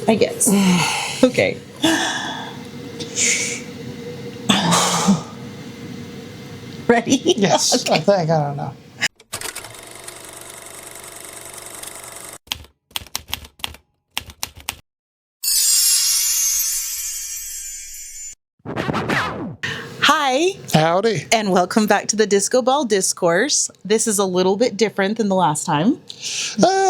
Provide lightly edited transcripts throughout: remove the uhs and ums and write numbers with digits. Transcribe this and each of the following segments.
I guess. Okay. Ready? Yes, Okay. I don't know. Hi, Howdy. and welcome back to the Disco Ball Discourse. This is a little bit different than the last time.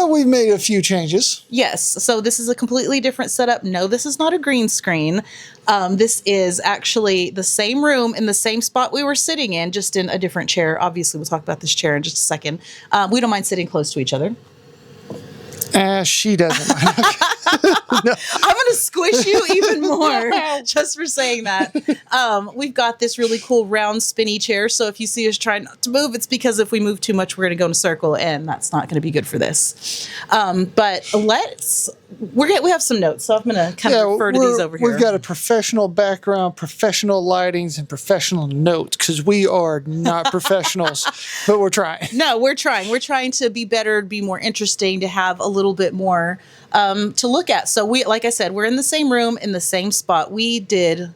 We've made a few changes. Yes, so this is a completely different setup. No, this is not a green screen. This is actually the same room in the same spot we were sitting in, just in a different chair. Obviously, we'll talk about this chair in just a second. We don't mind sitting close to each other. She doesn't. No. I'm going to squish you even more just for saying that. We've got this really cool round spinny chair. So if you see us trying not to move, it's because if we move too much, we're going to go in a circle, and that's not going to be good for this. But we have some notes. So I'm going to kind of refer to these over here. We've got a professional background, professional lightings, and professional notes because we are not professionals, but we're trying. No, we're trying. We're trying to be better, be more interesting, to have a little bit more to look at. So like I said, we're in the same room, in the same spot. We did,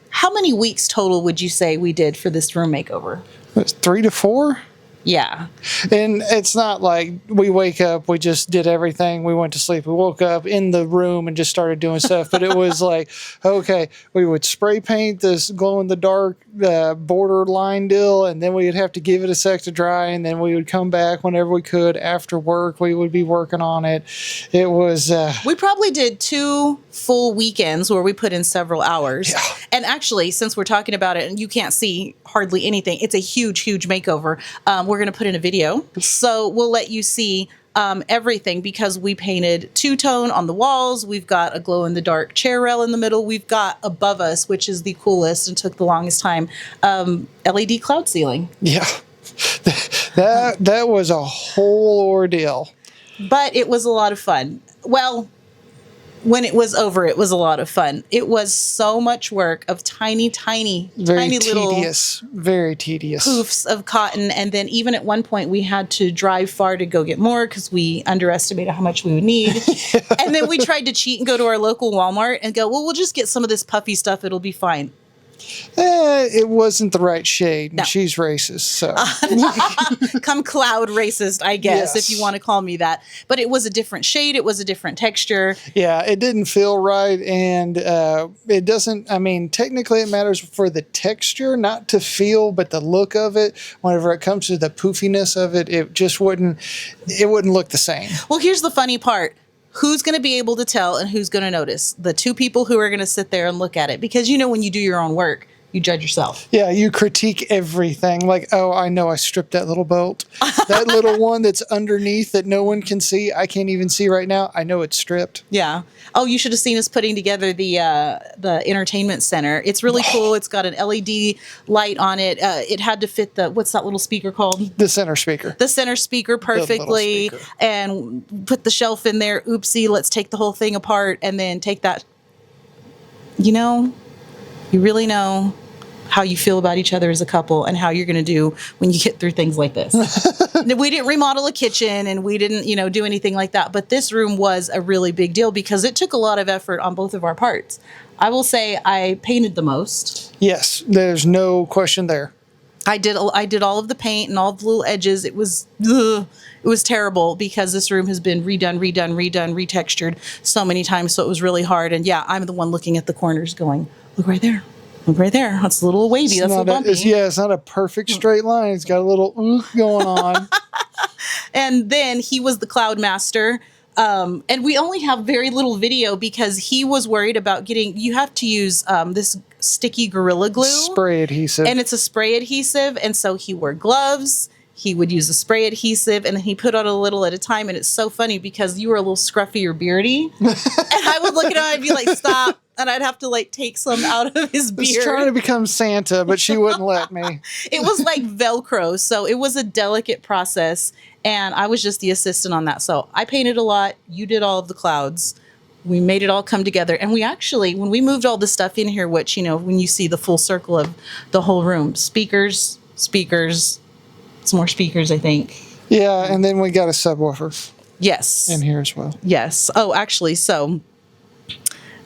how many weeks total would you say we did for this room makeover? It's 3 to 4. Yeah. And it's not like we wake up, we just did everything. We went to sleep. We woke up in the room and just started doing stuff. But it was like, okay, we would spray paint this glow in the dark border line deal, and then we would have to give it a sec to dry, and then we would come back whenever we could after work. We would be working on it. It was we probably did 2 full weekends where we put in several hours. Yeah. And actually, since we're talking about it and you can't see hardly anything, it's a huge makeover. We're going to put in a video, so we'll let you see everything, because we painted two-tone on the walls. We've got a glow-in-the-dark chair rail in the middle. We've got above us, which is the coolest and took the longest time, LED cloud ceiling. Yeah, that was a whole ordeal. But it was a lot of fun. Well, when it was over, it was a lot of fun. It was so much work of tiny little very tedious poofs of cotton. And then even at one point, we had to drive far to go get more because we underestimated how much we would need. Yeah. And then we tried to cheat and go to our local Walmart and go, well, we'll just get some of this puffy stuff. It'll be fine. It wasn't the right shade. No. She's racist, so. Come cloud racist, I guess, Yes. if you want to call me that. But it was a different shade. It was a different texture. Yeah, it didn't feel right, and it doesn't, I mean, technically it matters for the texture, not to feel, but the look of it. Whenever it comes to the poofiness of it, it just wouldn't look the same. Well, here's the funny part. Who's going to be able to tell and who's going to notice? The 2 people who are going to sit there and look at it. Because when you do your own work, you judge yourself. Yeah, you critique everything. Like, oh, I know I stripped that little bolt. That little one that's underneath that no one can see. I can't even see right now. I know it's stripped. Yeah. Oh, you should have seen us putting together the entertainment center. It's really cool. It's got an LED light on it. It had to fit what's that little speaker called? The center speaker. The center speaker perfectly. Speaker. And put the shelf in there. Oopsie, let's take the whole thing apart and then take that. You really know how you feel about each other as a couple and how you're going to do when you get through things like this. We didn't remodel a kitchen and we didn't, do anything like that. But this room was a really big deal because it took a lot of effort on both of our parts. I will say I painted the most. Yes, there's no question there. I did all of the paint and all the little edges. It was terrible because this room has been redone, retextured so many times. So it was really hard. And yeah, I'm the one looking at the corners going, look right there. Look right there. That's a little wavy. That's a little bumpy. It's not a perfect straight line. It's got a little going on. And then he was the cloud master. And we only have very little video because he was worried about you have to use this sticky Gorilla Glue. Spray adhesive. And it's a spray adhesive. And so he wore gloves. He would use a spray adhesive and then he put on a little at a time. And it's so funny because you were a little scruffy or beardy. And I would look at him and I'd be like, stop. And I'd have to take some out of his beard. I was trying to become Santa, but she wouldn't let me. It was like Velcro. So it was a delicate process. And I was just the assistant on that. So I painted a lot. You did all of the clouds. We made it all come together. And we actually, when we moved all the stuff in here, which, when you see the full circle of the whole room, speakers, some more speakers, I think. Yeah, and then we got a subwoofer. Yes. In here as well. Yes. Oh, actually, so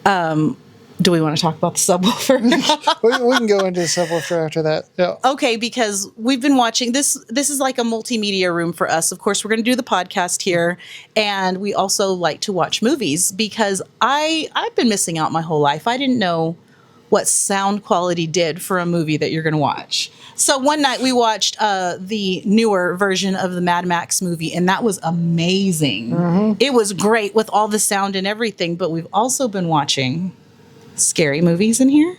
Do we want to talk about the subwoofer? We can go into the subwoofer after that. Yeah. Okay, because we've been watching this. This is like a multimedia room for us. Of course, we're going to do the podcast here, and we also like to watch movies because I've been missing out my whole life. I didn't know what sound quality did for a movie that you're going to watch. So one night we watched the newer version of the Mad Max movie, and that was amazing. It was great with all the sound and everything. But we've also been watching scary movies in here.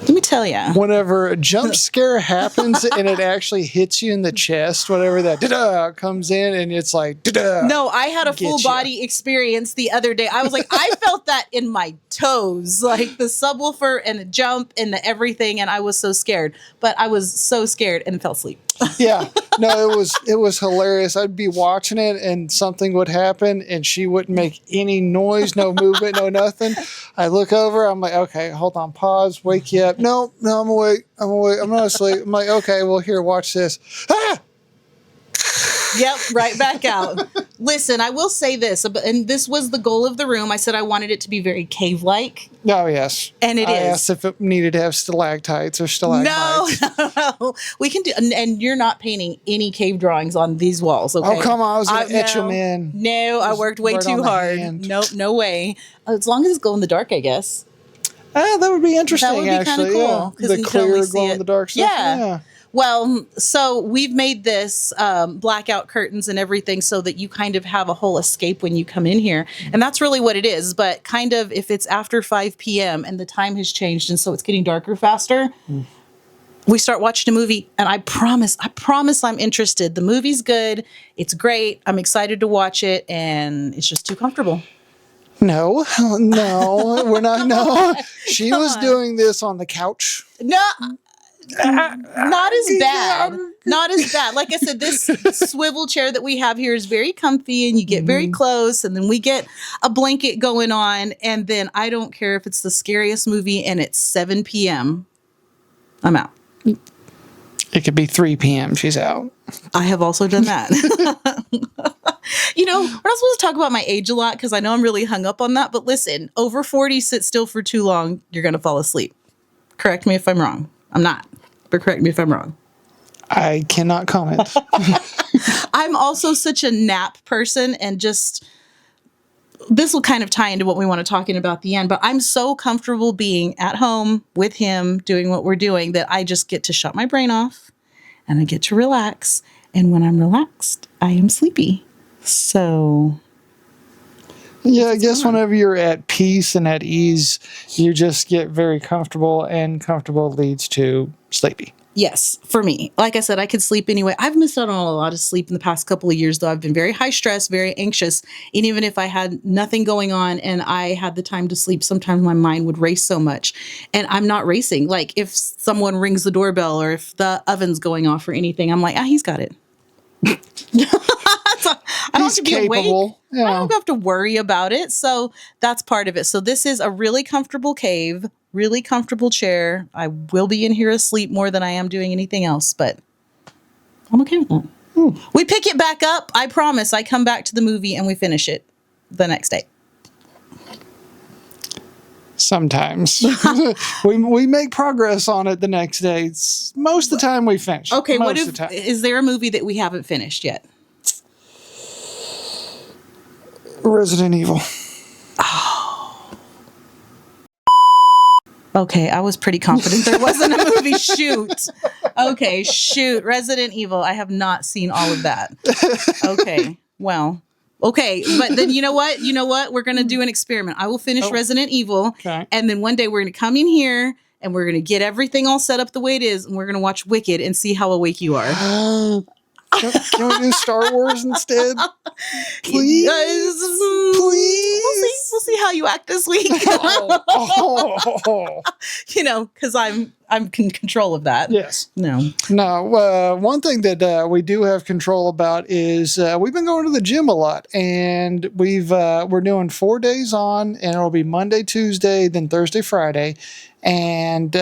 Let me tell you. Whenever a jump scare happens and it actually hits you in the chest, whatever that da-da comes in, and it's like da-da. No, I had a full body experience the other day. I was like, I felt that in my toes, like the subwoofer and the jump and the everything, and I was so scared. But I was so scared and fell asleep. Yeah, no, it was hilarious. I'd be watching it and something would happen and she wouldn't make any noise, no movement, no nothing. I look over, I'm like, okay, hold on, pause, wake you up. No, I'm awake. I'm not asleep. I'm like, okay, well, here, watch this. Ah! Yep, right back out. Listen, I will say this, and this was the goal of the room. I said I wanted it to be very cave-like. Oh, yes. And it I is. asked if it needed to have stalactites or stalagmites. No. We can do, and you're not painting any cave drawings on these walls, okay? Oh, come on. I was going to etch them in. No, I worked way right on too the hard. hand. Nope, no way. As long as it's glow in the dark, I guess. That would be interesting, That would be kind actually. of cool. Yeah. The you can only clear see glow it. in the dark stuff. Yeah. Well, so we've made this blackout curtains and everything so that you kind of have a whole escape when you come in here. And that's really what it is. But kind of if it's after 5 p.m. and the time has changed and so it's getting darker faster, we start watching a movie. And I promise I'm interested. The movie's good. It's great. I'm excited to watch it. And it's just too comfortable. No, we're not. No, she was doing this on the couch. No. Not as bad. Not as bad. Like I said, this swivel chair that we have here is very comfy and you get very close and then we get a blanket going on and then I don't care if it's the scariest movie and it's 7 p.m. I'm out. It could be 3 p.m. She's out. I have also done that. You know, we're not supposed to talk about my age a lot because I know I'm really hung up on that. But listen, over 40, sit still for too long, you're going to fall asleep. Correct me if I'm wrong. I'm not, but correct me if I'm wrong. I cannot comment. I'm also such a nap person and just, this will kind of tie into what we want to talk in about the end, but I'm so comfortable being at home with him doing what we're doing that I just get to shut my brain off and I get to relax. And when I'm relaxed, I am sleepy. So yeah, I guess whenever you're at peace and at ease, you just get very comfortable, and comfortable leads to sleepy. yes, for me, like I said, I could sleep anyway. I've missed out on a lot of sleep in the past couple of years, though. I've been very high stress, very anxious. And even if I had nothing going on and I had the time to sleep, sometimes my mind would race so much. And I'm not racing. Like if someone rings the doorbell or if the oven's going off or anything, I'm like, he's got it. I don't have to be capable. awake. Yeah. I don't have to worry about it. So that's part of it. So this is a really comfortable cave, really comfortable chair. I will be in here asleep more than I am doing anything else, but I'm okay with that. We pick it back up. I promise. I come back to the movie and we finish it the next day. Sometimes we make progress on it the next day. Most of the time we finish. Okay, most what of if the time. is there a movie that we haven't finished yet? Resident Evil. Okay, I was pretty confident there wasn't a movie. Shoot. Okay, shoot. Resident Evil. I have not seen all of that. Okay, well. Okay, but then you know what? You know what? We're going to do an experiment. I will finish Resident Evil, Okay. and then one day we're going to come in here, and we're going to get everything all set up the way it is, and we're going to watch Wicked and see how awake you are. Can we do Star Wars instead? Please? Please? We'll see how you act this week. Oh. because I'm in control of that. Yes. No. No, one thing that we do have control about is we've been going to the gym a lot, and we're doing 4 days on, and it'll be Monday, Tuesday, then Thursday, Friday, and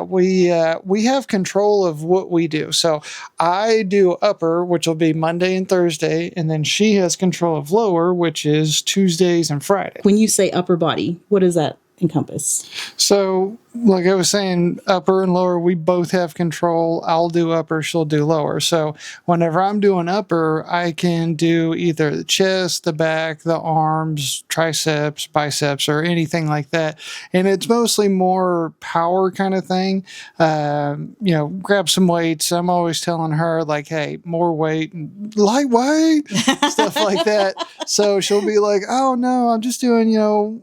we have control of what we do. So I do upper, which will be Monday and Thursday, and then she has control of lower, which is Tuesdays and Friday. When you say upper body, what does that encompass? So, like I was saying, upper and lower, we both have control. I'll do upper, she'll do lower. So, whenever I'm doing upper, I can do either the chest, the back, the arms, triceps, biceps, or anything like that. And it's mostly more power kind of thing. Grab some weights. I'm always telling her, like, hey, more weight, lightweight, stuff like that. So, she'll be like, oh, no, I'm just doing,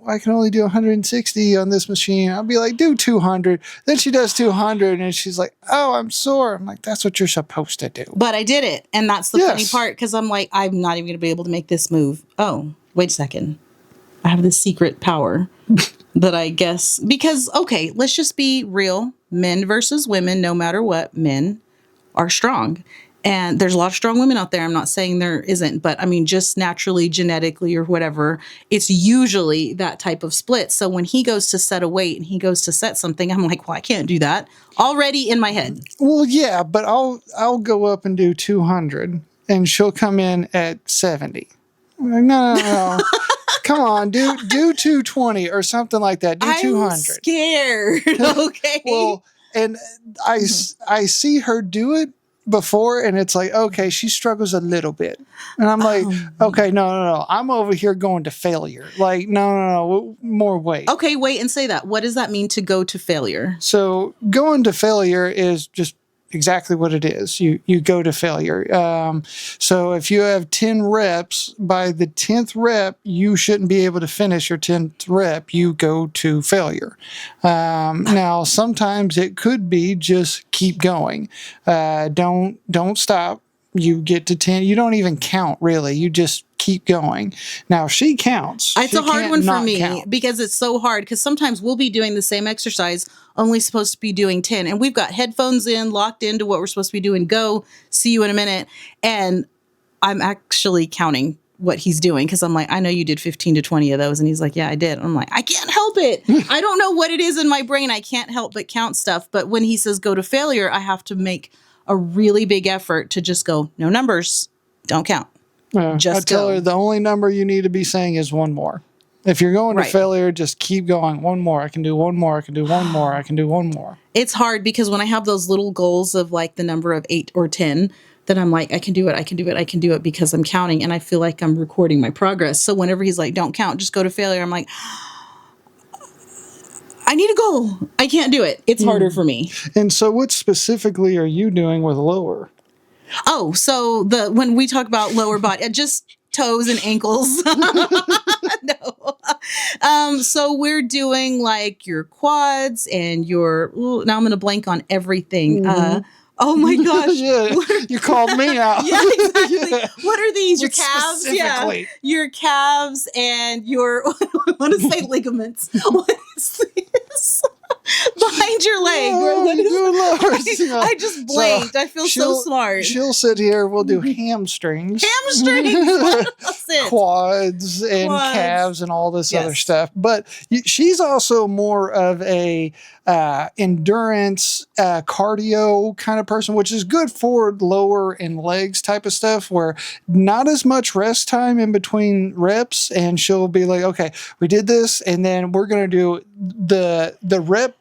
I can only do 160 on this machine. I'll be like, do 200. Then she does 200 and she's like, oh, I'm sore. I'm like, that's what you're supposed to do. But I did it. And that's the funny part, because I'm like, I'm not even going to be able to make this move. Oh, wait a second. I have this secret power that I guess, because, okay, let's just be real. Men versus women, no matter what, men are strong. And there's a lot of strong women out there. I'm not saying there isn't, but I mean, just naturally, genetically or whatever, it's usually that type of split. So when he goes to set a weight and he goes to set something, I'm like, well, I can't do that already in my head. Well, yeah, but I'll go up and do 200 and she'll come in at 70. I'm like, no. Come on, do 220 or something like that. Do 200. I'm scared. Okay. Well, and I see her do it before, and it's like, okay, she struggles a little bit, and I'm like, okay, no, I'm over here going to failure. Like, no, more weight. Okay, wait and say that. What does that mean to go to failure? So going to failure is just exactly what it is. You go to failure. So if you have 10 reps, by the 10th rep, you shouldn't be able to finish your 10th rep. You go to failure. Now, sometimes it could be just keep going. Don't stop. You get to 10. You don't even count, really. You just keep going. Now, she counts. It's she a hard one for me count. because it's so hard, because sometimes we'll be doing the same exercise, only supposed to be doing 10. And we've got headphones in, locked into what we're supposed to be doing. Go, see you in a minute. And I'm actually counting what he's doing, because I'm like, I know you did 15 to 20 of those. And he's like, yeah, I did. I'm like, I can't help it. I don't know what it is in my brain. I can't help but count stuff. But when he says go to failure, I have to make a really big effort to just go, no numbers, don't count. Just I tell her the only number you need to be saying is one more. If you're going to failure, just keep going. One more. I can do one more. I can do one more. I can do one more. It's hard because when I have those little goals of like the number of 8 or 10, then I'm like, I can do it. I can do it. I can do it, because I'm counting and I feel like I'm recording my progress. So whenever he's like, don't count, just go to failure, I'm like, I need a goal. I can't do it. It's harder for me. And so what specifically are you doing with lower? Oh, so when we talk about lower body, just toes and ankles. No. So we're doing like your quads and your, now I'm going to blank on everything. Oh my gosh. Yeah, you called me out. Yeah, exactly. Yeah. What are these? Your calves? Yeah. Your calves and your, I want to say ligaments. What is this? Behind your leg. I just blanked. So I feel so smart. She'll sit here. We'll do hamstrings. That's it. Quads and calves and all this other stuff. But she's also more of a endurance, cardio kind of person, which is good for lower and legs type of stuff, where not as much rest time in between reps. And she'll be like, okay, we did this, and then we're going to do the rep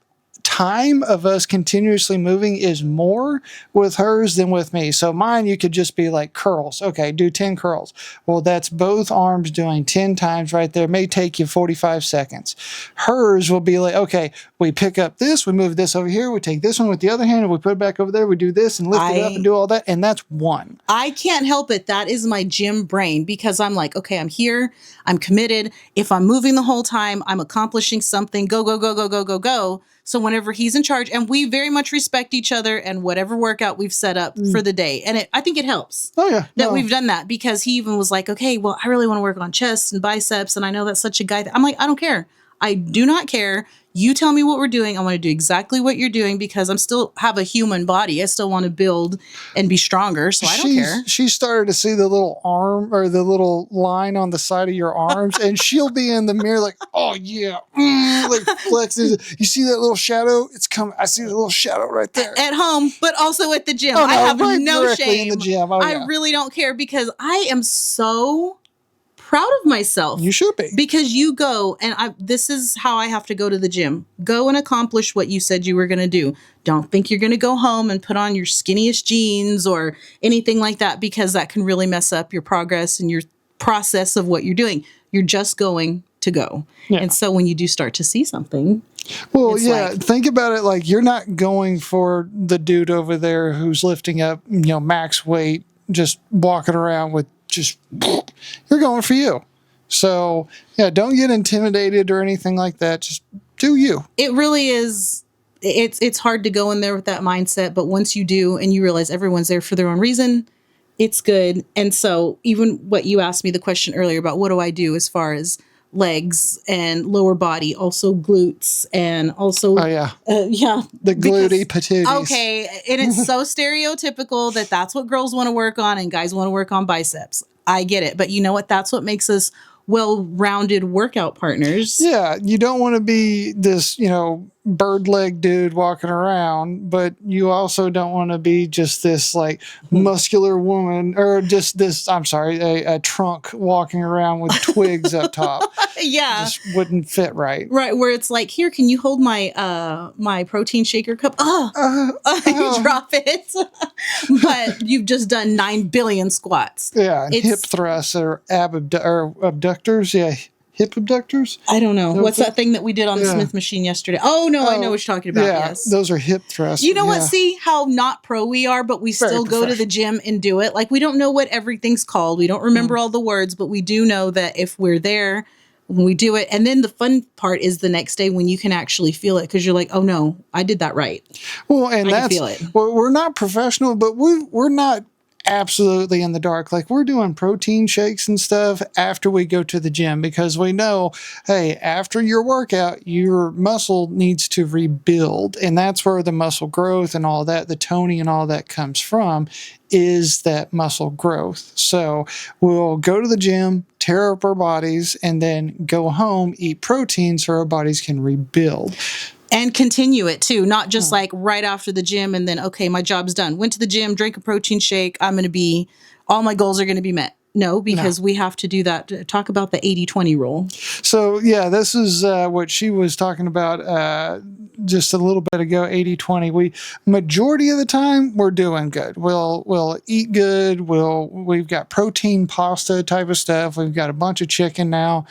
time of us continuously moving is more with hers than with me. So mine, you could just be like curls. Okay, do 10 curls. Well, that's both arms doing 10 times right there. May take you 45 seconds. Hers will be like, okay, we pick up this, we move this over here, we take this one with the other hand, and we put it back over there, we do this and lift it up and do all that. And that's one. I can't help it. That is my gym brain, because I'm like, okay, I'm here. I'm committed. If I'm moving the whole time, I'm accomplishing something. Go, go, go, go, go, go, go. So whenever he's in charge, and we very much respect each other and whatever workout we've set up for the day. And I think it helps that we've done that, because he even was like, okay, well, I really want to work on chest and biceps. And I know that's such a guy. I'm like, I don't care. I do not care. You tell me what we're doing. I want to do exactly what you're doing because I'm still have a human body. I still want to build and be stronger. So I don't care. She started to see the little arm or the little line on the side of your arms, and she'll be in the mirror like, oh yeah, like flexes. You see that little shadow? It's coming. I see the little shadow right there. At home, but also at the gym. Oh, no, I have right no directly shame. in the gym. Oh, yeah. I really don't care because I am so proud of myself. You should be. Because you go and this is how I have to go to the gym. Go and accomplish what you said you were going to do. Don't think you're going to go home and put on your skinniest jeans or anything like that because that can really mess up your progress and your process of what you're doing. You're just going to go. Yeah. And so when you do start to see something, well, yeah, like, think about it like you're not going for the dude over there who's lifting up, max weight, just walking around with just, you're going for you. So, yeah, don't get intimidated or anything like that. Just do you. It really is. It's hard to go in there with that mindset. But once you do and you realize everyone's there for their own reason, it's good. And so even what you asked me the question earlier about what do I do as far as legs and lower body, also glutes and also the glutey patooties. Okay, and it's so stereotypical that's what girls want to work on and guys want to work on biceps. I get it, but you know what? That's what makes us well-rounded workout partners. Yeah, you don't want to be this, bird leg dude walking around, but you also don't want to be just this like muscular woman or just this, I'm sorry, a trunk walking around with twigs up top. Yeah. Just wouldn't fit right. Right, where it's like, here, can you hold my my protein shaker cup? You drop it. But you've just done 9 billion squats. Yeah, and hip thrusts or abductors. Yeah, hip abductors. I don't know. What's that thing that we did on the Smith machine yesterday? Oh, no, I know what you're talking about. Yeah, yes. Those are hip thrusts. You know what? See how not pro we are, but we still go to the gym and do it. Like, we don't know what everything's called. We don't remember all the words, but we do know that if we're there, when we do it. And then the fun part is the next day when you can actually feel it because you're like, oh, no, I did that right. Well, and I can feel it. Well, we're not professional, but we're not absolutely in the dark. Like we're doing protein shakes and stuff after we go to the gym because we know, hey, after your workout, your muscle needs to rebuild. And that's where the muscle growth and all that, the toning and all that comes from, is that muscle growth. So we'll go to the gym, tear up our bodies, and then go home, eat protein so our bodies can rebuild. And continue it too, not just like right after the gym and then, okay, my job's done. Went to the gym, drank a protein shake. All my goals are going to be met. No, because we have to do that. Talk about the 80-20 rule. So, yeah, this is what she was talking about just a little bit ago, 80-20. Majority of the time, we're doing good. We'll eat good. We've got protein pasta type of stuff. We've got a bunch of chicken now.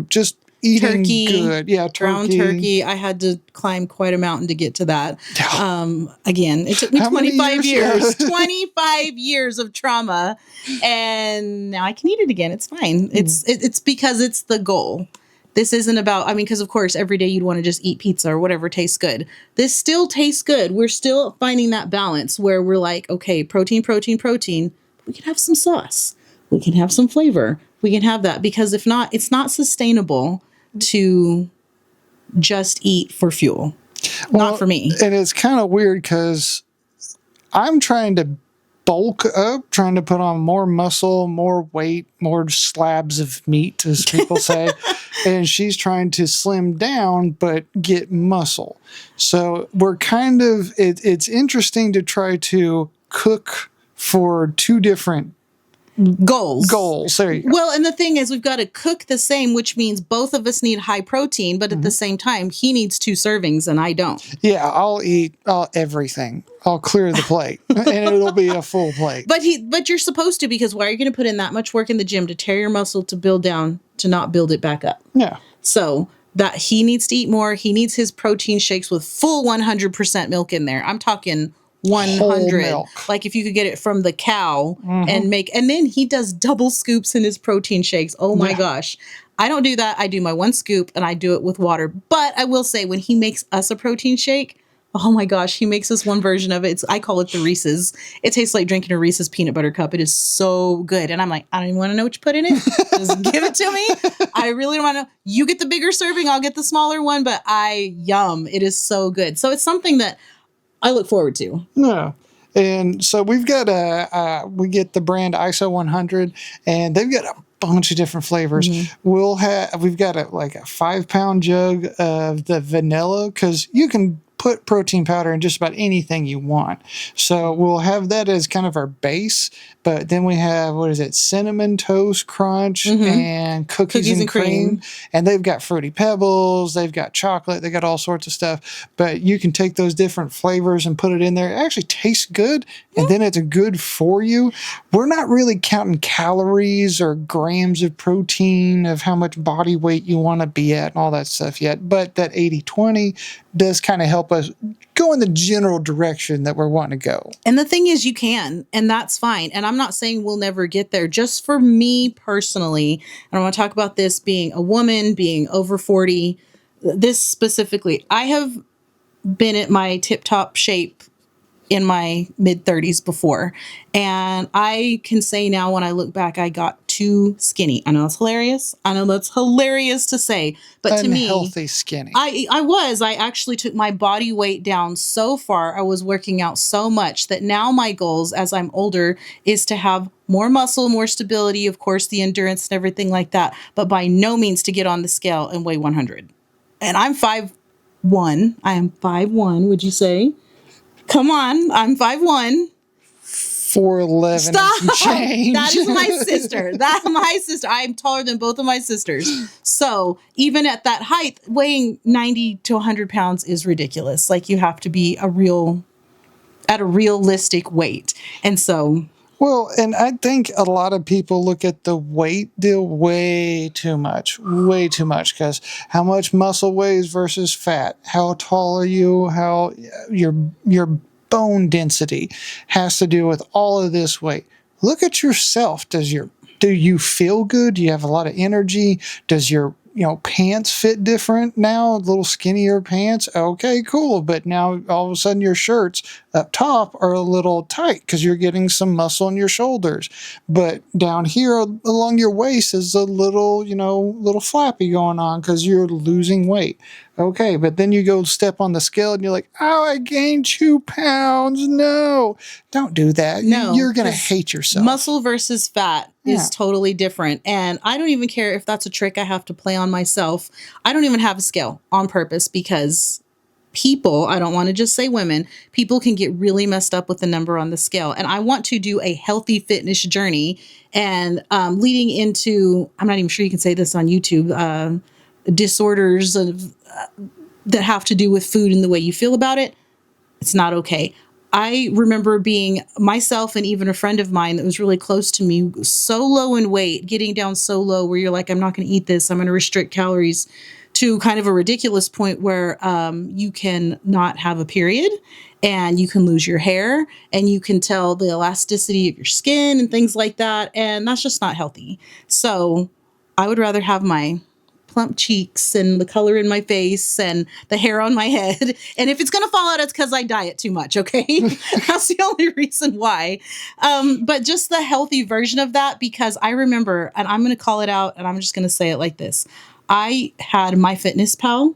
Just eating turkey, good. Yeah, ground turkey. I had to climb quite a mountain to get to that. Again, it took me 25 years. 25 years of trauma, and now I can eat it again. It's fine. It's because it's the goal. This isn't about, because of course, every day you'd want to just eat pizza or whatever tastes good. This still tastes good. We're still finding that balance where we're like, okay, protein. We can have some sauce. We can have some flavor. We can have that because if not, it's not sustainable to just eat for fuel. Not for me. And it's kind of weird because I'm trying to bulk up, trying to put on more muscle, more weight, more slabs of meat, as people say. And she's trying to slim down, but get muscle. So we're it's interesting to try to cook for two different goals. There you go. Well, and the thing is, we've got to cook the same, which means both of us need high protein, but at the same time, he needs 2 servings and I don't. Yeah, I'll eat everything. I'll clear the plate, and it'll be a full plate. But you're supposed to, because why are you going to put in that much work in the gym to tear your muscle to build down to not build it back up? Yeah. So that he needs to eat more. He needs his protein shakes with full 100% milk in there. I'm talking 100, like if you could get it from the cow and then he does double scoops in his protein shakes. Oh my gosh. I don't do that. I do my 1 scoop and I do it with water. But I will say when he makes us a protein shake, Oh my gosh, he makes this one version of it. I call it the Reese's. It tastes like drinking a Reese's peanut butter cup. It is so good. And I'm like, I don't even want to know what you put in it. Just give it to me. I really don't want to. You get the bigger serving, I'll get the smaller one, but yum. It is so good. So it's something that I look forward to. No. And so we've got we get the brand ISO 100, and they've got a bunch of different flavors. We've got a 5-pound jug of the vanilla, because you can put protein powder in just about anything you want. So we'll have that as kind of our base, but then we have, what is it, cinnamon toast crunch and cookies and cream. And they've got fruity pebbles, they've got chocolate, they got all sorts of stuff. But you can take those different flavors and put it in there. It actually tastes good, and then it's good for you. We're not really counting calories or grams of protein, of how much body weight you want to be at and all that stuff yet. But that 80-20 does kind of help us go in the general direction that we're wanting to go. And the thing is, you can, and that's fine. And I'm not saying we'll never get there. Just for me personally, and I want to talk about this being a woman, being over 40, this specifically, I have been at my tip-top shape in my mid-30s before. And I can say now, when I look back, I got too skinny. I know that's hilarious. I know that's hilarious to say. But to me, unhealthy skinny. I actually took my body weight down so far. I was working out so much that now my goals as I'm older is to have more muscle, more stability, of course, the endurance and everything like that. But by no means to get on the scale and weigh 100. And I'm 5'1". I am 5'1", would you say? Come on, I'm 5'1". 4'11" Stop! and some change. That is my sister. That's my sister. I'm taller than both of my sisters. So even at that height, weighing 90 to 100 pounds is ridiculous. Like, you have to be at a realistic weight. And so... Well, and I think a lot of people look at the weight deal way too much, because how much muscle weighs versus fat, how tall are you, how your bone density has to do with all of this weight. Look at yourself. Do you feel good? Do you have a lot of energy? Does your pants fit different now? A little skinnier pants? Okay, cool. But now all of a sudden your shirts up top are a little tight because you're getting some muscle in your shoulders. But down here along your waist is a little flappy going on because you're losing weight. Okay, but then you go step on the scale and you're like, oh, I gained 2 pounds. No, don't do that. No, you're going to hate yourself. Muscle versus fat is totally different. And I don't even care if that's a trick I have to play on myself. I don't even have a scale on purpose, because people, I don't want to just say women, people can get really messed up with the number on the scale. And I want to do a healthy fitness journey, and leading into, I'm not even sure you can say this on YouTube, disorders that have to do with food and the way you feel about it. It's not okay. I remember being myself, and even a friend of mine that was really close to me, so low in weight, getting down so low where you're like, I'm not going to eat this. I'm going to restrict calories, to kind of a ridiculous point where you can not have a period, and you can lose your hair, and you can tell the elasticity of your skin and things like that. And that's just not healthy. So I would rather have my plump cheeks and the color in my face and the hair on my head. And if it's going to fall out, it's because I diet too much. Okay. That's the only reason why. But just the healthy version of that, because I remember, and I'm going to call it out, and I'm just going to say it like this. I had MyFitnessPal,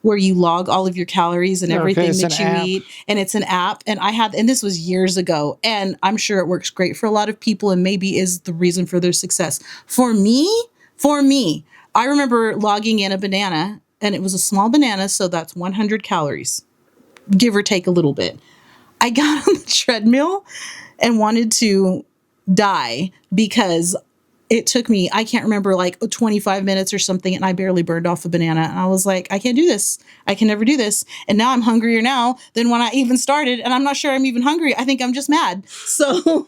where you log all of your calories and everything that you eat. And it's an app. And and this was years ago, and I'm sure it works great for a lot of people and maybe is the reason for their success. For me, I remember logging in a banana, and it was a small banana. So that's 100 calories, give or take a little bit. I got on the treadmill and wanted to die, because it took me, I can't remember, like 25 minutes or something, and I barely burned off a banana. And I was like, I can't do this. I can never do this. And now I'm hungrier now than when I even started. And I'm not sure I'm even hungry. I think I'm just mad. So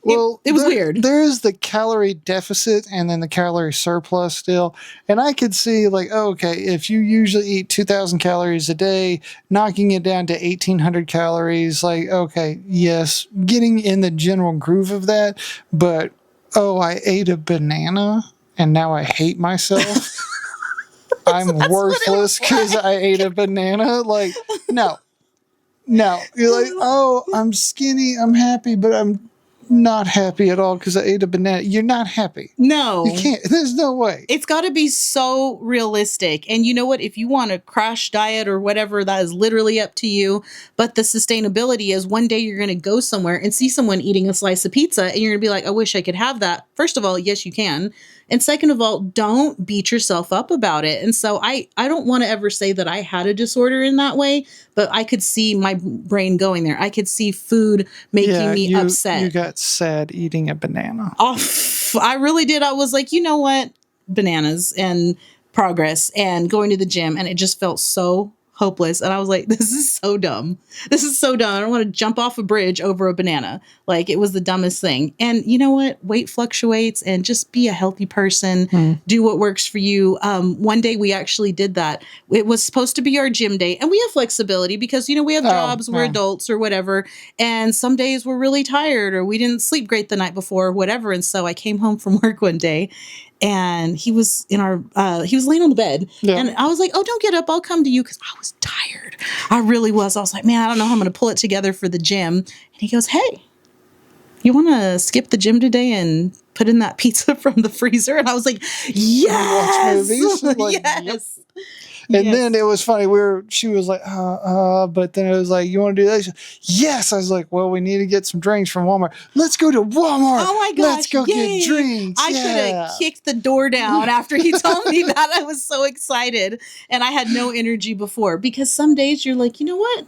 well, it was weird. There is the calorie deficit and then the calorie surplus still. And I could see, like, okay, if you usually eat 2,000 calories a day, knocking it down to 1,800 calories, like, okay, yes, getting in the general groove of that. But, oh, I ate a banana and now I hate myself. I'm worthless because I ate a banana. Like, no. No, you're like, oh, I'm skinny, I'm happy, but I'm not happy at all because I ate a banana. You're not happy. No. You can't. There's no way. It's got to be so realistic. And you know what? If you want a crash diet or whatever, that is literally up to you. But the sustainability is one day you're going to go somewhere and see someone eating a slice of pizza and you're going to be like, I wish I could have that. First of all, yes, you can. And second of all, don't beat yourself up about it. And so I don't want to ever say that I had a disorder in that way, but I could see my brain going there. I could see food making me upset. You got sad eating a banana. Oh, I really did. I was like, you know what? Bananas and progress and going to the gym. And it just felt so hopeless. And I was like, this is so dumb. This is so dumb. I don't want to jump off a bridge over a banana. Like, it was the dumbest thing. And you know what? Weight fluctuates, and just be a healthy person. Do what works for you. One day we actually did that. It was supposed to be our gym day, and we have flexibility because, you know, we have jobs, we're adults or whatever. And some days we're really tired or we didn't sleep great the night before or whatever. And so I came home from work one day, and he was he was laying on the bed. Yeah. And I was like, oh, don't get up. I'll come to you. Cause I was tired. I really was. I was like, man, I don't know how I'm going to pull it together for the gym. And he goes, hey, you want to skip the gym today and put in that pizza from the freezer? And I was like, yes. Watch movies. Like, yes. And then it was funny. She was like, but then it was like, you want to do that? Yes. I was like, well, we need to get some drinks from Walmart. Let's go to Walmart. Oh my gosh. Let's go get drinks. I could have kicked the door down after he told me that. I was so excited. And I had no energy before, because some days you're like, you know what?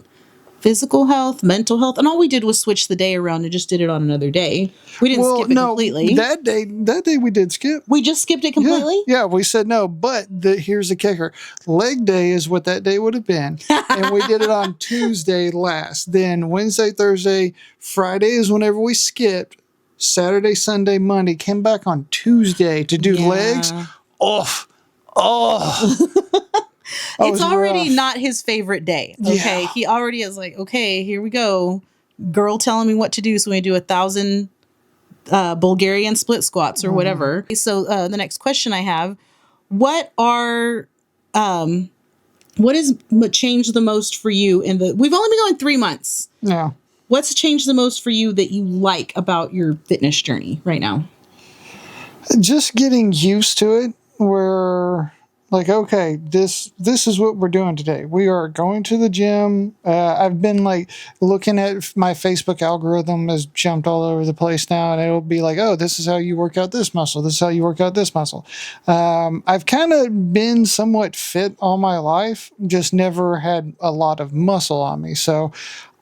Physical health, mental health, and all we did was switch the day around and just did it on another day. We didn't skip it completely. That day we did skip. We just skipped it completely? Yeah, we said no, but here's the kicker. Leg day is what that day would have been, and we did it on Tuesday last. Then Wednesday, Thursday, Friday is whenever we skipped. Saturday, Sunday, Monday, came back on Tuesday to do legs. Oh. It's already not his favorite day. Okay. Yeah. He already is like, okay, here we go. Girl telling me what to do. So we do 1,000 Bulgarian split squats or whatever. So the next question I have, what has changed the most for you we've only been going 3 months. Yeah. What's changed the most for you that you like about your fitness journey right now? Just getting used to it, where like, okay, this is what we're doing today. We are going to the gym. I've been like looking at my Facebook algorithm has jumped all over the place now, and it'll be like, oh, this is how you work out this muscle. This is how you work out this muscle. I've kind of been somewhat fit all my life, just never had a lot of muscle on me. So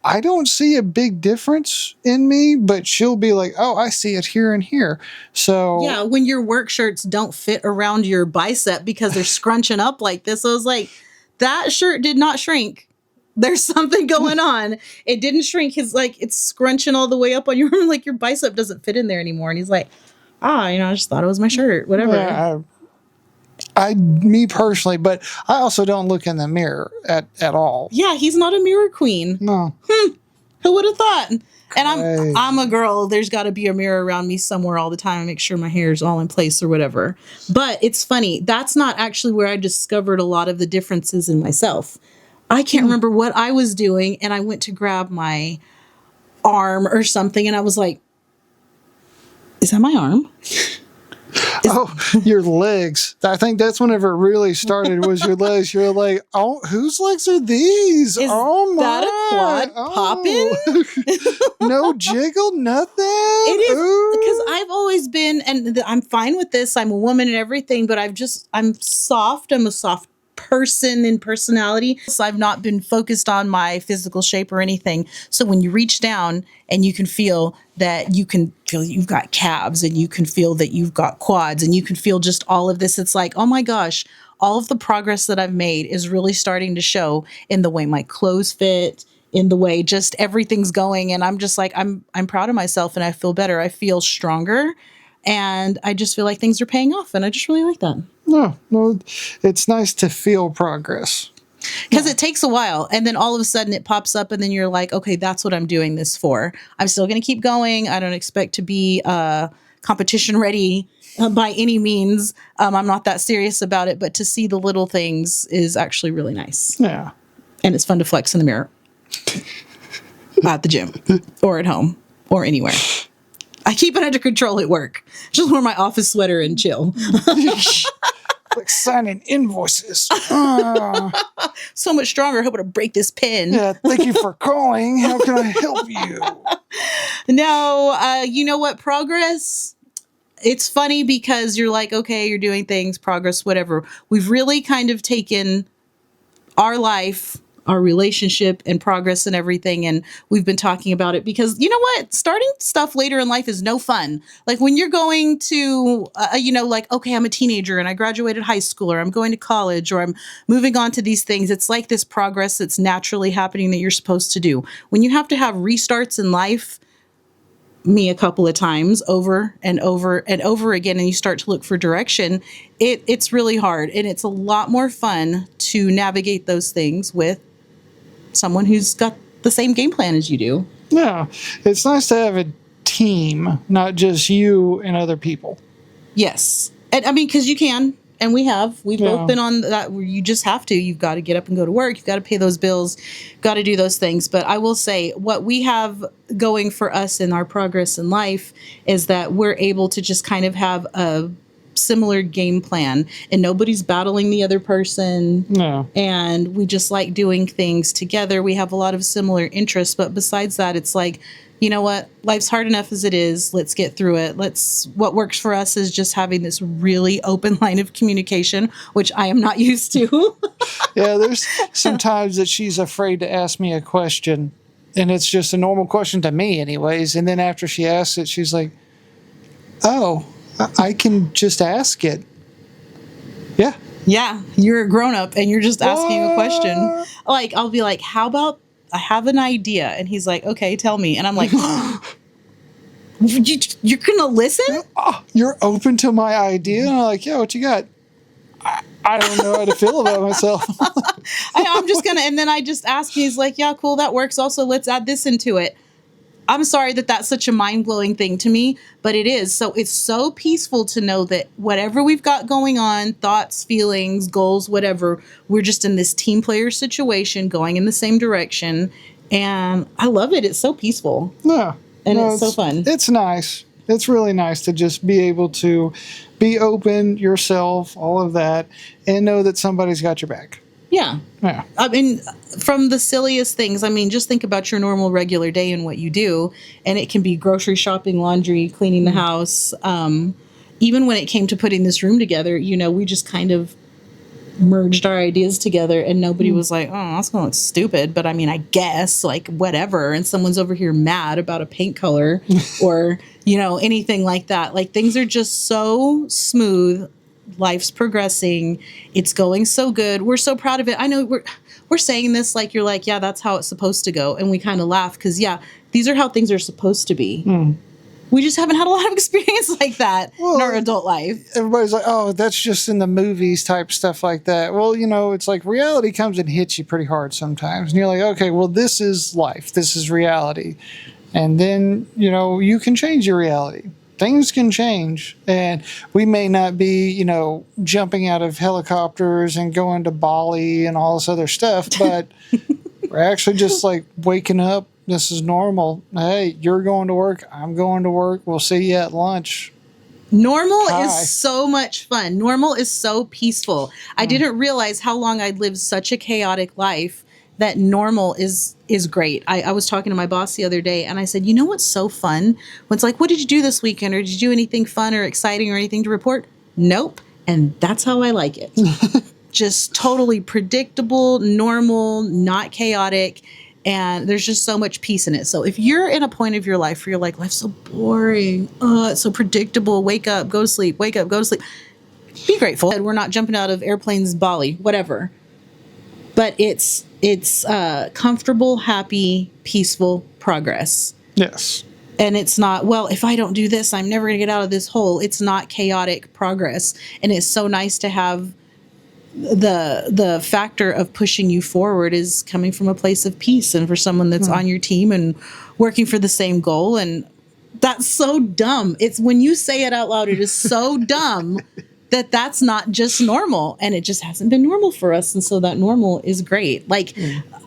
I don't see a big difference in me, but she'll be like, oh, I see it here and here. So yeah, when your work shirts don't fit around your bicep because they're scrunching up like this. I was like, that shirt did not shrink. There's something going on. It didn't shrink. It's scrunching all the way up on your arm. Like, your bicep doesn't fit in there anymore. And he's like, I just thought it was my shirt, whatever. Yeah, me personally, but I also don't look in the mirror at all. Yeah, he's not a mirror queen. No. Who would have thought? And I'm a girl. There's got to be a mirror around me somewhere all the time and make sure my hair is all in place or whatever. But it's funny. That's not actually where I discovered a lot of the differences in myself. I can't remember what I was doing, and I went to grab my arm or something, and I was like, is that my arm? Your legs. I think that's whenever it really started, was your legs. You're like, oh, whose legs are these? Is that a quad popping? No jiggle, nothing. It is, because I've always been, and I'm fine with this. I'm a woman and everything, but I'm soft. I'm a soft person in personality. So I've not been focused on my physical shape or anything. So when you reach down and you can feel that you've got calves, and you can feel that you've got quads, and you can feel just all of this, it's like, oh my gosh, all of the progress that I've made is really starting to show in the way my clothes fit, in the way just everything's going. And I'm just like, I'm proud of myself, and I feel better. I feel stronger, and I just feel like things are paying off, and I just really like that. No, it's nice to feel progress. Because it takes a while, and then all of a sudden it pops up, and then you're like, okay, that's what I'm doing this for. I'm still going to keep going. I don't expect to be competition ready by any means. I'm not that serious about it, but to see the little things is actually really nice. Yeah. And it's fun to flex in the mirror. at the gym or at home or anywhere. I keep it under control at work. Just wear my office sweater and chill. Like signing invoices. So much stronger. Hoping to break this pen. Yeah, thank you for calling. How can I help you? No, you know what? Progress. It's funny because you're like, okay, you're doing things, progress, whatever. We've really kind of taken our life, our relationship and progress and everything. And we've been talking about it because you know what? Starting stuff later in life is no fun. Like when you're going to, like, okay, I'm a teenager and I graduated high school or I'm going to college or I'm moving on to these things. It's like this progress that's naturally happening that you're supposed to do. When you have to have restarts in life, me a couple of times over and over and over again, and you start to look for direction, it's really hard. And it's a lot more fun to navigate those things with someone who's got the same game plan as you do. Yeah, it's nice to have a team, not just you and other people. Yes. And I mean, because you can, and we've Yeah. both been on that where you just have to. You've got to get up and go to work. You've got to pay those bills, got to do those things. But I will say what we have going for us in our progress in life is that we're able to just kind of have a similar game plan and nobody's battling the other person. No. And we just like doing things together. We have a lot of similar interests. But besides that, it's like, you know what? Life's hard enough as it is. Let's get through it. What works for us is just having this really open line of communication, which I am not used to. Yeah, there's some times that she's afraid to ask me a question, and it's just a normal question to me anyways. And then after she asks it, she's like, oh, I can just ask it. Yeah. Yeah, you're a grown up and you're just asking a question. Like, I'll be like, how about I have an idea? And he's like, okay, tell me. And I'm like, you're going to listen? Oh, you're open to my idea? And I'm like, yeah, what you got? I don't know how to feel about myself. I'm just going to, and then I just ask, he's like, yeah, cool, that works. Also, let's add this into it. I'm sorry that that's such a mind-blowing thing to me, but it is. So it's so peaceful to know that whatever we've got going on, thoughts, feelings, goals, whatever, we're just in this team player situation going in the same direction. And I love it. It's so peaceful. Yeah. And it's so fun. It's nice. It's really nice to just be able to be open, yourself, all of that, and know that somebody's got your back. Yeah. Yeah. I mean, from the silliest things, I mean, just think about your normal regular day and what you do. And it can be grocery shopping, laundry, cleaning the house. Even when it came to putting this room together, we just kind of merged our ideas together and nobody was like, oh, that's going to look stupid. But I mean, I guess like whatever. And someone's over here mad about a paint color or, anything like that. Like things are just so smooth. Life's progressing. It's going so good. We're so proud of it. I know we're saying this like you're like, yeah, that's how it's supposed to go. And we kind of laugh because, yeah, these are how things are supposed to be. We just haven't had a lot of experience like that in our adult life. Everybody's like, oh, that's just in the movies type stuff like that. Well, it's like reality comes and hits you pretty hard sometimes. And you're like, okay, well, this is life. This is reality. And then, you can change your reality. Things can change, and we may not be, jumping out of helicopters and going to Bali and all this other stuff, but we're actually just like waking up. This is normal. Hey, you're going to work. I'm going to work. We'll see you at lunch. Normal Hi. is so much fun. Normal is so peaceful. I didn't realize how long I'd lived such a chaotic life that normal is great. I was talking to my boss the other day and I said, you know what's so fun? When it's like, what did you do this weekend? Or did you do anything fun or exciting or anything to report? Nope. And that's how I like it. Just totally predictable, normal, not chaotic. And there's just so much peace in it. So if you're in a point of your life where you're like, life's so boring. It's so predictable. Wake up, go to sleep, wake up, go to sleep. Be grateful that we're not jumping out of airplanes, Bali, whatever. But it's comfortable, happy, peaceful progress. Yes. And it's not, well, if I don't do this, I'm never going to get out of this hole. It's not chaotic progress. And it's so nice to have the factor of pushing you forward is coming from a place of peace and for someone that's on your team and working for the same goal. And that's so dumb. It's when you say it out loud, it is so dumb that's not just normal, and it just hasn't been normal for us. And so that normal is great. Like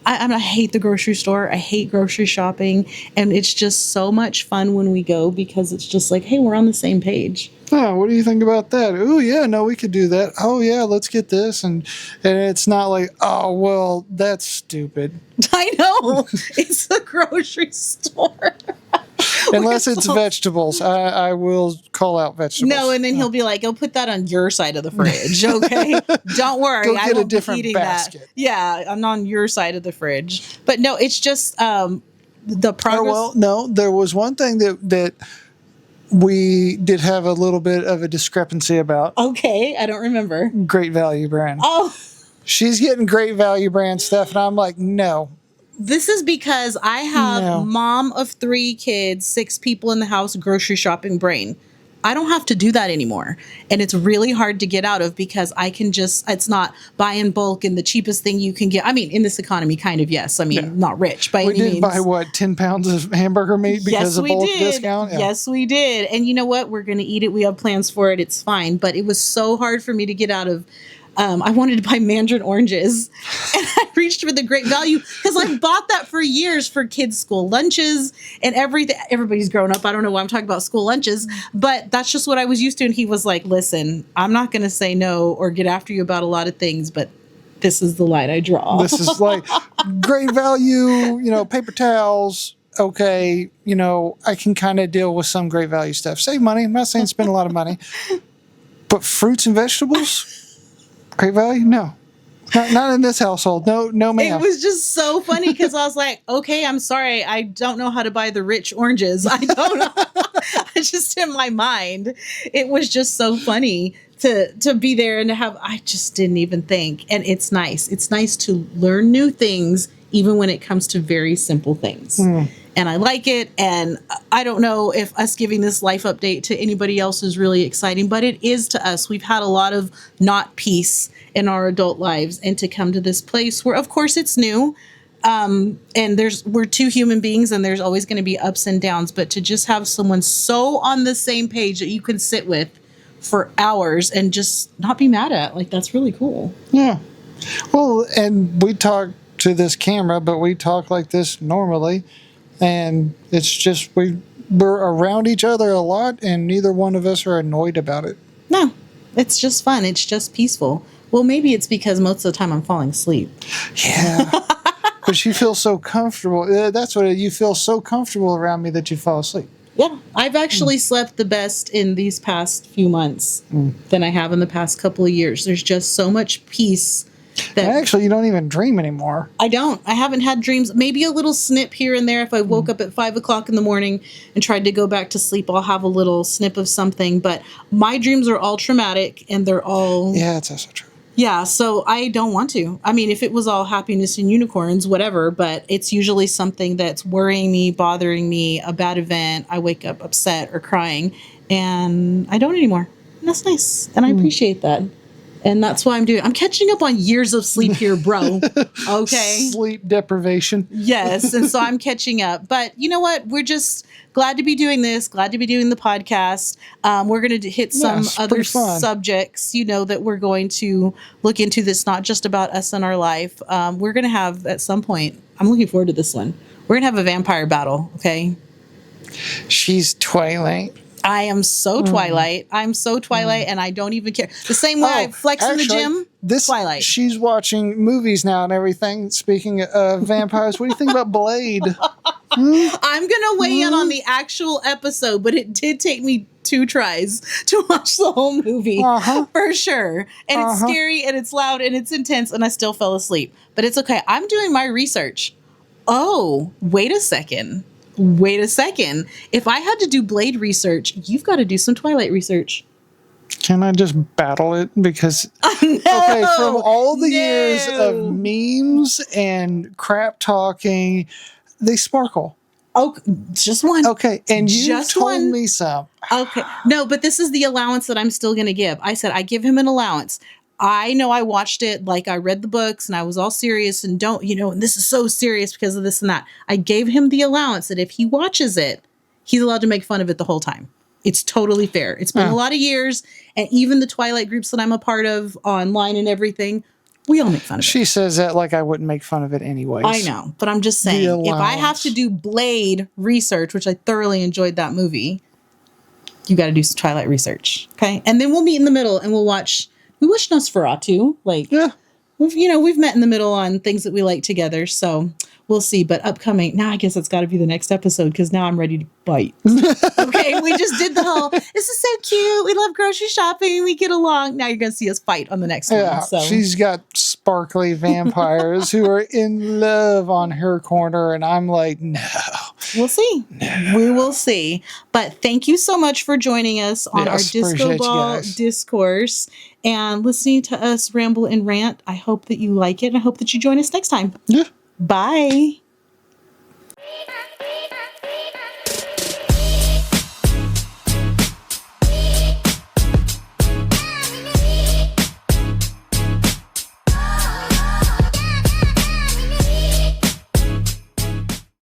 I hate the grocery store. I hate grocery shopping. And it's just so much fun when we go because it's just like, hey, we're on the same page. Oh, what do you think about that? Oh, yeah, no, we could do that. Oh, yeah, let's get this. And it's not like, oh, well, that's stupid. I know. It's the grocery store. Unless it's vegetables. I will call out vegetables. No, and then he'll be like, "Go put that on your side of the fridge, okay? Don't worry, Go I get a won't be different eating basket." that. Yeah, I'm on your side of the fridge. But no, it's just the progress. Well, no, there was one thing that we did have a little bit of a discrepancy about. Okay, I don't remember. Great Value brand. Oh, She's getting Great Value brand stuff, and I'm like, no. this is because I have No. mom of 3 kids, 6 people in the house, grocery shopping brain. I don't have to do that anymore. And it's really hard to get out of because I can just, it's not buy in bulk and the cheapest thing you can get. I mean, in this economy, kind of, yes. I mean, not rich by We any did means. buy, what, 10 pounds of hamburger meat because of bulk discount? Yeah. Yes, we did. And you know what? We're going to eat it. We have plans for it. It's fine. But it was so hard for me to get out of. I wanted to buy mandarin oranges, and I reached for the Great Value because I bought that for years for kids' school lunches and everything. Everybody's grown up. I don't know why I'm talking about school lunches, but that's just what I was used to. And he was like, "Listen, I'm not going to say no or get after you about a lot of things, but this is the line I draw." This is like Great Value, paper towels. Okay, I can kind of deal with some Great Value stuff. Save money. I'm not saying spend a lot of money. But fruits and vegetables? Great Value? No. Not in this household. No, ma'am. It was just so funny because I was like, okay, I'm sorry. I don't know how to buy the rich oranges. I don't know. It's just in my mind. It was just so funny to be there and to have, I just didn't even think. And it's nice. It's nice to learn new things, even when it comes to very simple things. And I like it. And I don't know if us giving this life update to anybody else is really exciting, but it is to us. We've had a lot of not peace in our adult lives, and to come to this place where, of course, it's new. And we're 2 human beings, and there's always going to be ups and downs, but to just have someone so on the same page that you can sit with for hours and just not be mad at, like, that's really cool. Yeah. Well, and we talk to this camera, but we talk like this normally. And it's just we're around each other a lot, and neither one of us are annoyed about it. No, it's just fun. It's just peaceful. Well, maybe it's because most of the time I'm falling asleep. Yeah. But you feel so comfortable. That's what you feel so comfortable around me that you fall asleep. Yeah, I've actually slept the best in these past few months than I have in the past couple of years. There's just so much peace. Actually, you don't even dream anymore. I don't. I haven't had dreams. Maybe a little snip here and there. If I woke up at 5 o'clock in the morning and tried to go back to sleep, I'll have a little snip of something. But my dreams are all traumatic, and they're all... Yeah, it's also true. Yeah, so I don't want to. I mean, if it was all happiness and unicorns, whatever, but it's usually something that's worrying me, bothering me, a bad event. I wake up upset or crying, and I don't anymore. And that's nice, and I appreciate that. And that's why I'm catching up on years of sleep here, bro. Okay. Sleep deprivation. Yes. And so I'm catching up. But you know what? We're just glad to be doing this, glad to be doing the podcast. We're going to hit some other subjects, that we're going to look into that's not just about us and our life. We're going to have at some point, I'm looking forward to this one. We're going to have a vampire battle. Okay. She's Twilight. I am so Twilight. I'm so Twilight, and I don't even care. The same way I flex in the gym, Twilight. She's watching movies now and everything. Speaking of vampires, what do you think about Blade? I'm going to weigh in on the actual episode, but it did take me 2 tries to watch the whole movie, for sure. And it's scary, and it's loud, and it's intense, and I still fell asleep. But it's okay. I'm doing my research. Oh, wait a second. If I had to do Blade research, you've got to do some Twilight research. Can I just battle it? Because, okay, from all the years of memes and crap talking, they sparkle. Oh, just one. Okay, and you just told me some. Okay. No, but this is the allowance that I'm still going to give. I said I give him an allowance. I know I watched it, like I read the books and I was all serious and and this is so serious because of this and that. I gave him the allowance that if he watches it, he's allowed to make fun of it the whole time. It's totally fair. It's been a lot of years, and even the Twilight groups that I'm a part of online and everything, We all make fun of it. She says that like I wouldn't make fun of it anyways. I know, but I'm just saying, if I have allowance. to do Blade research, which I thoroughly enjoyed that movie, you got to do some Twilight research, okay? And then we'll meet in the middle and we watch Nosferatu. Like, Yeah. we've met in the middle on things that we like together, so we'll see. But upcoming, now I guess it's got to be the next episode because now I'm ready to bite. Okay, we just did the whole, this is so cute. We love grocery shopping. We get along. Now you're going to see us fight on the next Yeah, one. So she's got sparkly vampires who are in love on her corner, and I'm like, no. we'll see. No. We will see. But thank you so much for joining us on our Yes, Disco appreciate you Ball guys. discourse and listening to us ramble and rant. I hope that you like it. And I hope that you join us next time. Yeah. Bye.